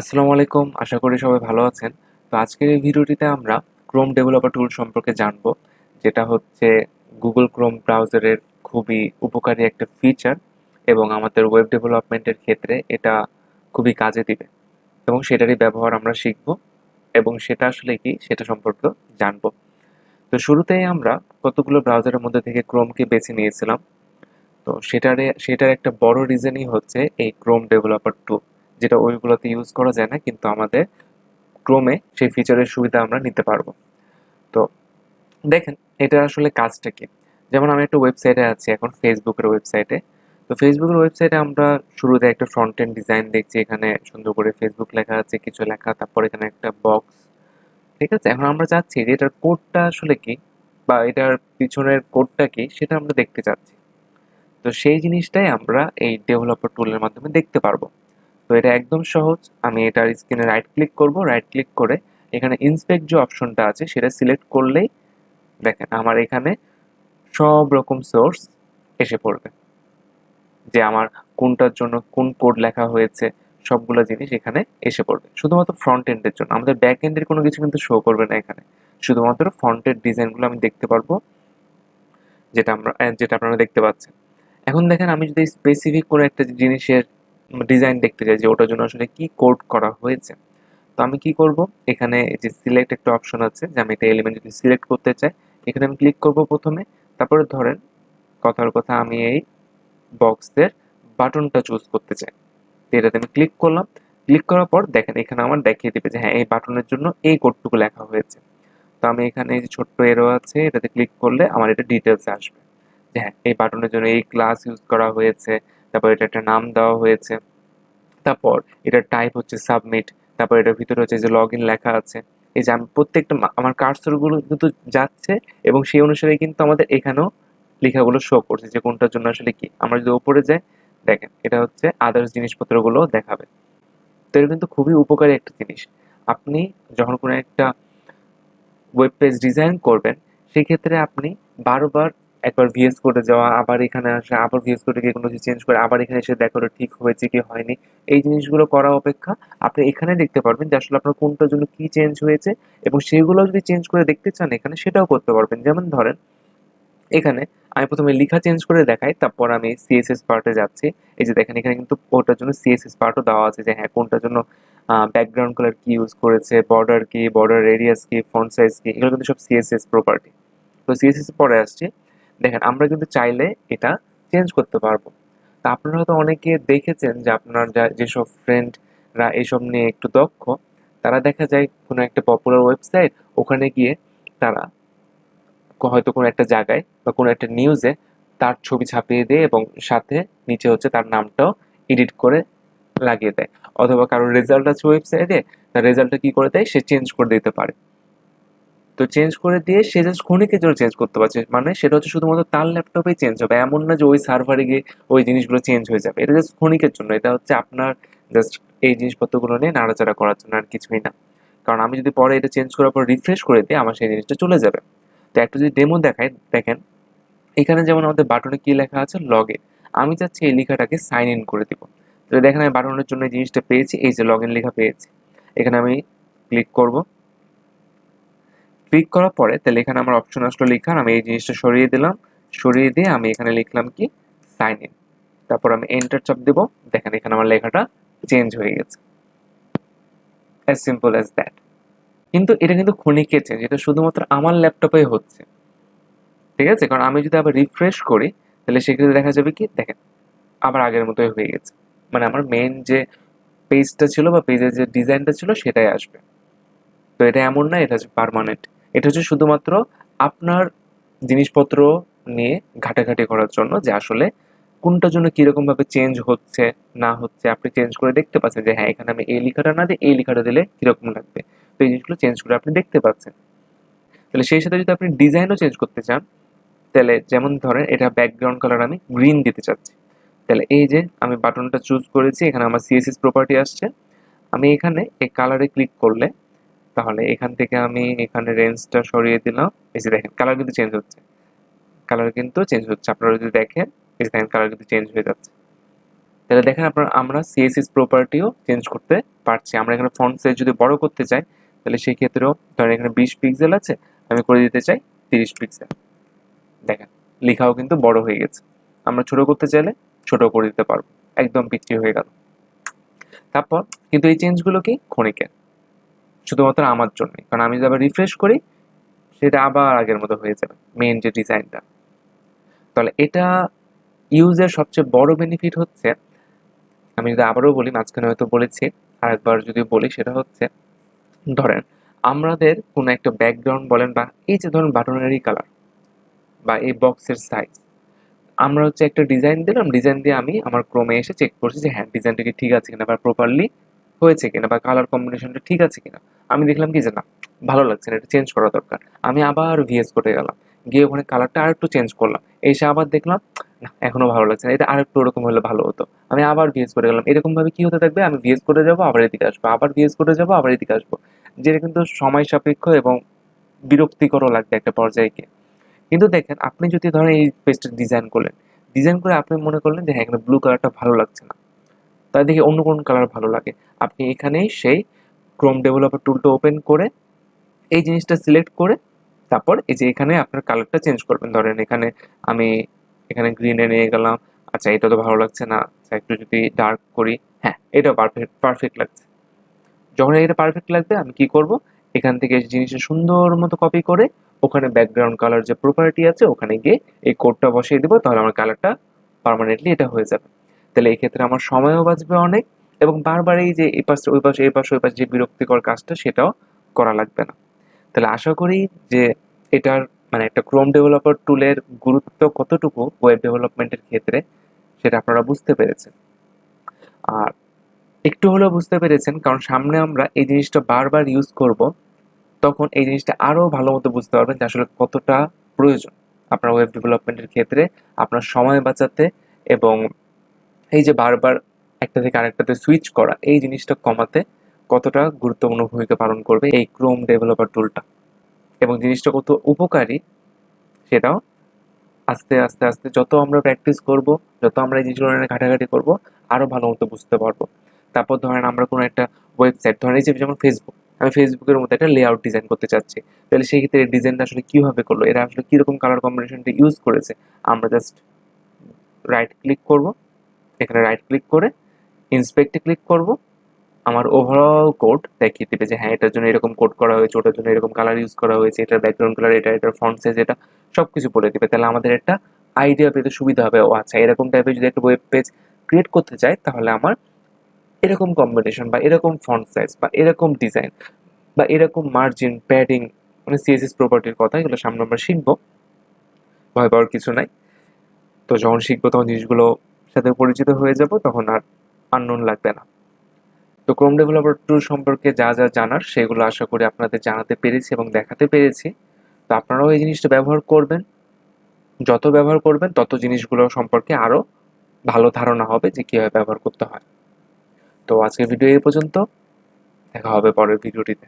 আসসালামু আলাইকুম। আশা করি সবাই ভালো আছেন। তো আজকের এই ভিডিওটিতে আমরা Chrome ডেভেলপার টুল সম্পর্কে জানবো, যেটা হচ্ছে Google Chrome ব্রাউজারের খুবই উপকারী একটা ফিচার এবং আমাদের ওয়েব ডেভেলপমেন্টের ক্ষেত্রে এটা খুবই কাজে দিবে এবং সেটারই ব্যবহার আমরা শিখব এবং সেটা আসলে কি সেটা সম্পর্কেও জানবো। তো শুরুতেই আমরা কতগুলো ব্রাউজারের মধ্যে থেকে Chromeকে বেছে নিয়েছিলাম। তো সেটার একটা বড় রিজনই হচ্ছে এই Chrome ডেভেলপার টুল, যেটা ওইগুলোতে ইউজ করা যায় না, কিন্তু আমাদের ক্রোমে সেই ফিচারের সুবিধা আমরা নিতে পারবো। তো দেখেন, এটা আসলে কাজটা কি। যেমন আমি একটা ওয়েবসাইটে আছি এখন, ফেসবুকের ওয়েবসাইটে। তো ফেসবুকের ওয়েবসাইটে আমরা শুরুতে একটা ফ্রন্ট এন্ড ডিজাইন দেখছি, এখানে সুন্দর করে ফেসবুক লেখা আছে, কিছু লেখা, তারপর এখানে একটা বক্স। ঠিক আছে, এখন আমরা চাচ্ছি যে এটার কোডটা আসলে কি, বা এটার পিছনের কোডটা কি সেটা আমরা দেখতে চাচ্ছি। তো সেই জিনিসটাই আমরা এই ডেভেলপার টুলের মাধ্যমে দেখতে পারবো। তো এটা একদম সহজ। আমি এটার স্ক্রিনে রাইট ক্লিক করব, রাইট ক্লিক করে এখানে ইন্সপেক্ট যে অপশনটা আছে সেটা সিলেক্ট করলেই দেখেন আমার এখানে সব রকম সোর্স এসে পড়বে, যে আমার কোনটার জন্য কোন কোড লেখা হয়েছে, সবগুলো জিনিস এখানে এসে পড়বে। শুধুমাত্র ফ্রন্ট এন্ডের জন্য, আমাদের ব্যাক এন্ডের কোনো কিছু কিন্তু শো করবে না এখানে। শুধুমাত্র ফ্রন্টের ডিজাইনগুলো আমি দেখতে পারবো, যেটা আপনারা দেখতে পাচ্ছেন। এখন দেখেন, আমি যদি স্পেসিফিক কোনো একটা জিনিসের ডিজাইন দেখতে চাই যে ওটার জন্য আসলে কি কোড করা হয়েছে, তো আমি কি করব, এখানে যে সিলেক্ট একটা অপশন আছে, যে আমি একটা এলিমেন্ট যদি সিলেক্ট করতে চাই, এখানে আমি ক্লিক করব প্রথমে। তারপরে ধরেন, কথার কথা, আমি এই বক্সের বাটনটা চুজ করতে চাই। তো এটাতে আমি ক্লিক করলাম। ক্লিক করার পর দেখেন এখানে আমার দেখিয়ে দিবে যে হ্যাঁ, এই বাটনের জন্য এই কোডটুকু লেখা হয়েছে। তো আমি এখানে এই যে ছোট্ট এরো আছে, এটাতে ক্লিক করলে আমার এটা ডিটেলসে আসবে যে হ্যাঁ, এই বাটনের জন্য এই ক্লাস ইউজ করা হয়েছে, তারপর এটা একটা নাম দেওয়া হয়েছে, তারপর এটার টাইপ হচ্ছে সাবমিট, তারপর এটার ভিতরে হচ্ছে যে লগ ইন লেখা আছে। এই যে আমি প্রত্যেকটা আমার কার্সরগুলো কিন্তু যাচ্ছে এবং সেই অনুসারে কিন্তু আমাদের এখানেও লেখাগুলো শো করছে যে কোনটার জন্য আসলে কি। আমরা যদি ওপরে যাই, দেখেন এটা হচ্ছে আদার্স জিনিসপত্রগুলো দেখাবে। তো এটা কিন্তু খুবই উপকারী একটা জিনিস। আপনি যখন কোনো একটা ওয়েব পেজ ডিজাইন করবেন, সেক্ষেত্রে আপনি বারবার একবার ভিএস কোডে যাওয়া, আবার এখানে আসা, আবার ভিএস কোডে গিয়ে কোনো কিছু চেঞ্জ করে আবার এখানে এসে দেখা ঠিক হয়েছে কি হয়নি, এই জিনিসগুলো করা অপেক্ষা আপনি এখানে দেখতে পারবেন যে আসলে আপনার কোনটার জন্য কি চেঞ্জ হয়েছে, এবং সেগুলো যদি চেঞ্জ করে দেখতে চান এখানে সেটাও করতে পারবেন। যেমন ধরেন, এখানে আমি প্রথমে লিখা চেঞ্জ করে দেখাই, তারপর আমি সিএসএস পার্টে যাচ্ছি। এই যে দেখেন, এখানে কিন্তু ওটার জন্য সিএসএস পার্টও দেওয়া আছে যে হ্যাঁ, কোনটার জন্য ব্যাকগ্রাউন্ড কালার কি ইউজ করেছে, বর্ডার কি, বর্ডার রেডিয়াস কি, ফন্ট সাইজ কি, এগুলো কিন্তু সব সিএসএস প্রপার্টি। তো সিএসএস পরে আসছি। দেখেন, আমরা কিন্তু চাইলে এটা চেঞ্জ করতে পারবো। তা আপনারা হয়তো অনেকে দেখেছেন যে আপনার যেসব ফ্রেন্ডরা এসব নিয়ে একটু দক্ষ, তারা দেখা যায় কোনো একটা পপুলার ওয়েবসাইট, ওখানে গিয়ে তারা হয়তো কোনো একটা জায়গায় বা কোনো একটা নিউজে তার ছবি ছাপিয়ে দেয় এবং সাথে নিচে হচ্ছে তার নামটাও এডিট করে লাগিয়ে দেয়। অথবা কারোর রেজাল্ট আছে ওয়েবসাইটে, তার রেজাল্টটা কি করে দেয়, সে চেঞ্জ করে দিতে পারে। তো চেঞ্জ করে দিয়ে সে জাস্ট ক্ষণিকের জন্য চেঞ্জ করতে পারছে, মানে সেটা হচ্ছে শুধুমাত্র তার ল্যাপটপেই চেঞ্জ হবে, এমন না যে ওই সার্ভারে গিয়ে ওই জিনিসগুলো চেঞ্জ হয়ে যাবে। এটা জাস্ট ক্ষণিকের জন্য, এটা হচ্ছে আপনার জাস্ট এই জিনিসপত্রগুলো নিয়ে নাড়াচাড়া করার জন্য, আর কিছুই না। কারণ আমি যদি পরে এটা চেঞ্জ করার পর রিফ্রেশ করে দিই, আমার সেই জিনিসটা চলে যাবে। তো একটা যদি ডেমো দেখায়, দেখেন এখানে যেমন আমাদের বাটনে কি লেখা আছে, লগ ইন। আমি চাচ্ছি এই লেখাটাকে সাইন ইন করে দিব। তো দেখেন, আমি বাটনের জন্য এই জিনিসটা পেয়েছি, এই যে লগ ইন লেখা পেয়েছি। এখানে আমি ক্লিক করব। ক্লিক করার পরে তাহলে এখানে আমার অপশন আসলো লেখার, আমি এই জিনিসটা সরিয়ে দিলাম। সরিয়ে দিয়ে আমি এখানে লিখলাম কি, সাইন ইন। তারপর আমি এন্টার চাপ দেব। দেখেন এখানে আমার লেখাটা চেঞ্জ হয়ে গেছে। As simple as that. কিন্তু এটা কিন্তু ক্ষণিকের চেঞ্জ, এটা শুধুমাত্র আমার ল্যাপটপে হচ্ছে। ঠিক আছে, কারণ আমি যদি আবার রিফ্রেশ করি, তাহলে সেক্ষেত্রে দেখা যাবে কি, দেখেন আবার আগের মতোই হয়ে গেছে। মানে আমার মেইন যে পেজটা ছিল বা পেজের যে ডিজাইনটা ছিল সেটাই আসবে। তো এটা এমন না এটা হচ্ছে পার্মানেন্ট। এটা হচ্ছে শুধুমাত্র আপনার জিনিসপত্র নিয়ে ঘাটাঘাটি করার জন্য, যে আসলে কোনটার জন্য কিরকম ভাবে চেঞ্জ হচ্ছে না হচ্ছে, আপনি চেঞ্জ করে দেখতে পাচ্ছেন যে হ্যাঁ, এখানে আমি এই লেখাটা না দিয়ে এই লেখাটা দিলে কিরকম লাগবে। তো এই জিনিসগুলো চেঞ্জ করে আপনি দেখতে পাচ্ছেন। তাহলে সেই সাথে যদি আপনি ডিজাইনও চেঞ্জ করতে চান, তাহলে যেমন ধরেন এটা ব্যাকগ্রাউন্ড কালার আমি গ্রিন দিতে চাচ্ছি, তাহলে এই যে আমি বাটনটা চুজ করেছি, এখানে আমার সিএসএস প্রপার্টি আসছে। আমি এখানে এই কালারে ক্লিক করলে, তাহলে এখান থেকে আমি এখানে রেঞ্জটা সরিয়ে দিলাম। এই যে দেখেন কালার কিন্তু চেঞ্জ হচ্ছে, কালার কিন্তু চেঞ্জ হচ্ছে। আপনারা যদি দেখেন, এই যে দেখেন কালার কিন্তু চেঞ্জ হয়ে যাচ্ছে। তো তাহলে দেখেন আমরা সিএসএস প্রপার্টিও চেঞ্জ করতে পারছি। আমরা এখানে ফন্ট সাইজ যদি বড় করতে চাই তাহলে সেই ক্ষেত্রেও ধরেন এখানে 20 পিক্সেল আছে, আমি করে দিতে চাই 30 পিক্সেল। দেখেন লেখাও কিন্তু বড় হয়ে গেছে। আমরা ছোট করতে চাইলে ছোট করে দিতে পারবো, একদম পিচ্ছি হয়ে গেল। তারপর কিন্তু এই চেঞ্জগুলো কি ক্ষণিকের, শুধুমাত্র আমার জন্য, কারণ আমি যদি আবার রিফ্রেশ করি সেটা আবার আগের মতো হয়ে যাবে মেইন যে ডিজাইনটা। তাহলে এটা ইউজের সবচেয়ে বড় বেনিফিট হচ্ছে, আমি যদি আবারও বলি, মাঝখানে হয়তো বলেছি, আরেকবার যদি বলি, সেটা হচ্ছে ধরেন আমাদের কোনো একটা ব্যাকগ্রাউন্ড বলেন বা এই যে ধরুন বাটনেরই কালার বা এই বক্সের সাইজ, আমরা হচ্ছে একটা ডিজাইন দিলাম, ডিজাইন দিয়ে আমি আমার ক্রোমে এসে চেক করছি যে হ্যাঁ ডিজাইনটা কি ঠিক আছে কিনা বা প্রপারলি হয়েছে কিনা বা কালার কম্বিনেশনটা ঠিক আছে কিনা। আমি দেখলাম কি যে না, ভালো লাগছে না, এটা চেঞ্জ করা দরকার। আমি আবার ভিএস কোডে গেলাম, গিয়ে ওখানে কালারটা আর একটু চেঞ্জ করলাম, এসে আবার দেখলাম না এখনো ভালো লাগছে না, এটা আর একটু ওরকম হলে ভালো হতো, আমি আবার ভিএস করে গেলাম। এরকম ভাবে কি হতে থাকবে, আমি ভিএস করে যাবো আবার এদিকে আসবো, আবার ভিএস করে যাবো আবার এদিকে আসবো, যেটা কিন্তু সময় সাপেক্ষ এবং বিরক্তিকরও লাগবে একটা পর্যায়ে গিয়ে। কিন্তু দেখেন আপনি যদি ধরেন এই পেজটা ডিজাইন করলেন, ডিজাইন করে আপনি মনে করলেন যে হ্যাঁ এখানে ব্লু কালারটা ভালো লাগছে না, তাই দেখি অন্য কোন কালার ভালো লাগে, আপনি এখানেই সেই ক্রোম ডেভেলপার টুলটা ওপেন করে এই জিনিসটা সিলেক্ট করে তারপর এই যে এখানে আপনার কালারটা চেঞ্জ করবেন। ধরেন এখানে আমি এখানে গ্রিনে নিয়ে গেলাম, আচ্ছা এটা তো ভালো লাগছে না, আচ্ছা একটু যদি ডার্ক করি, হ্যাঁ এটা পারফেক্ট পারফেক্ট লাগছে। যখন এটা পারফেক্ট লাগবে আমি কি করব, এখান থেকে জিনিসটা সুন্দর মতো কপি করে ওখানে ব্যাকগ্রাউন্ড কালার যে প্রপার্টি আছে ওখানে গিয়ে এই কোডটা বসিয়ে দিব, তাহলে আমার কালারটা পার্মানেন্টলি এটা হয়ে যাবে। তাহলে এই ক্ষেত্রে আমার সময়ও বাঁচবে অনেক, এবং বারবার এই যে এই পাশে ওই পাশে এই পাশে ওই পাশে যে বিরক্তিকর কাজটা সেটাও করা লাগবে না। তাহলে আশা করি যে এটার মানে একটা ক্রোম ডেভেলপার টুলের গুরুত্ব কতটুকু ওয়েব ডেভেলপমেন্টের ক্ষেত্রে সেটা আপনারা বুঝতে পেরেছেন। আর একটু হলেও বুঝতে পেরেছেন, কারণ সামনে আমরা এই জিনিসটা বারবার ইউজ করব, তখন এই জিনিসটা আরো ভালো মতো বুঝতে পারবেন যে আসলে কতটা প্রয়োজন আপনার ওয়েব ডেভেলপমেন্টের ক্ষেত্রে, আপনার সময় বাঁচাতে এবং এই যে বারবার একটা থেকে আরেকটাতে সুইচ করা এই জিনিসটা কমাতে কতটা গুরুত্বপূর্ণ ভূমিকা পালন করবে এই ক্রোম ডেভেলপার টুলটা, এবং জিনিসটা কত উপকারী সেটাও আস্তে আস্তে আস্তে যত আমরা প্র্যাকটিস করব, যত আমরা এই জিনিসগুলো নিয়ে ঘাটাঘাটি করব, আরো ভালো মতো বুঝতে পারবো। তারপর ধরেন আমরা কোনো একটা ওয়েবসাইট, ধরেন এই যে যেমন ফেসবুক, আমি ফেসবুকের মধ্যে একটা লেআউট ডিজাইন করতে চাচ্ছি, তাহলে সেই ক্ষেত্রে এই ডিজাইনটা আসলে কিভাবে করলো, এরা আসলে কিরকম কালার কম্বিনেশনটা ইউজ করেছে, আমরা জাস্ট রাইট ক্লিক করব, এখানে রাইট ক্লিক করে ইন্সপেক্টে ক্লিক করব, আমার ওভারঅল কোড দেখিয়ে দিবে যে হ্যাঁ এটার জন্য এরকম কোড করা হয়েছে, ওটার জন্য এরকম কালার ইউজ করা হয়েছে, এটার ব্যাকগ্রাউন্ড কালার এটা, এটার ফন্ট সাইজ এটা, সবকিছু বলে দিবে। তাহলে আমাদের একটা আইডিয়া পেতে সুবিধা হবে, ও আচ্ছা এরকম টাইপের যদি একটা ওয়েব পেজ ক্রিয়েট করতে চাই তাহলে আমার এরকম কম্বিনেশন বা এরকম ফন্ট সাইজ বা এরকম ডিজাইন বা এরকম মার্জিন প্যাডিং, মানে সিএসএস প্রপার্টির কথা, এগুলো সামনে আমরা শিখবো, ভয় পাওয়ার কিছু নাই। তো যখন শিখবো তখন জিনিসগুলো সাথে পরিচিত হয়ে যাব, তখন আর আননোন লাগবে না। তো ক্রোম ডেভেলপার টুল সম্পর্কে যা যা জানার সেগুলো আশা করি আপনাদের জানাতে পেরেছি এবং দেখাতে পেরেছি। তো আপনারাও এই জিনিসটা ব্যবহার করবেন, যত ব্যবহার করবেন তত জিনিসগুলো সম্পর্কে আরও ভালো ধারণা হবে যে কীভাবে ব্যবহার করতে হয়। তো আজকের ভিডিও এই পর্যন্ত, দেখা হবে পরের ভিডিওটিতে।